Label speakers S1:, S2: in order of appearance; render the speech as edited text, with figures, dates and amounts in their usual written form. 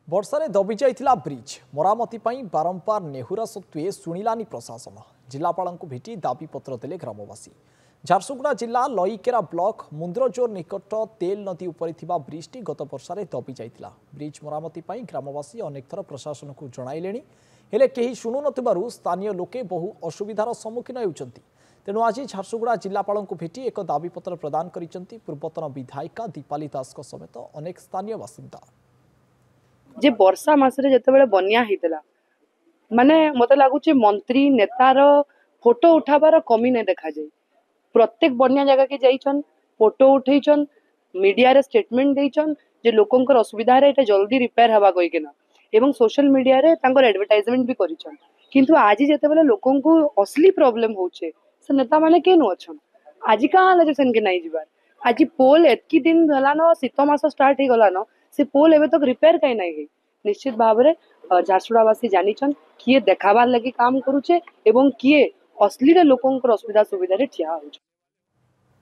S1: वर्षारे दबी जाइथिला ब्रिज मरामती पई बारंबार नेहुरा सत्वे शुणिलानी प्रशासन जिलापाल भेटी दाबीपत्र देले ग्रामवासी। झारसुगुड़ा जिला लईकेरा ब्लॉक मुंद्रजोर निकट तेल नदी उपरि थिबा ब्रिजटी गत वर्षारे दबी जाइथिला। ब्रिज मरामती पई ग्रामवासी अनेक थर प्रशासन को जणाइलेनी हेले केही शुणु नथिबारु स्थानीय लोके बहु असुविधार सम्मुखीन हेउचंती। तेणु आज झारसुगुड़ा जिलापाल भेटी एक दाबीपत्र प्रदान करिसंती पूर्वतन विधायिका दीपाली दास समेत अनेक स्थानीय बासिंदा।
S2: जे वर्षा मासरे जेतेबेले बन्या हितला माने मते लागुचे मंत्री नेतार फोटो उठाबार कमी ने देखा जाय। प्रत्येक बन्या जगह के जाइछन, फोटो उठैछन, मीडिया रे स्टेटमेंट देइछन जे लोकंकर असुविधा रे एटा जल्दी रिपेयर हवा कोइ केना एवं सोशल मीडिया रे तांकर एडवर्टाइजमेंट भी करिछन। किंतु आज जेतेबेले लोकंकु असली प्रॉब्लम होचे से नेता माने केनु अछन आज कहाँ ले जसन के नहीं जिबार। आज पोल एतकी दिन गलानो शीत मास स्टार्ट ही गलानो से पोल एबे तक रिपेयर कहीं नहीं। निश्चित भाव में झारसुगुड़ावासी जानिछन किए देखाबार लगी काम करुचे एवं किए असली लोकंकर असुविधा सुविधा रे ठिया होछ।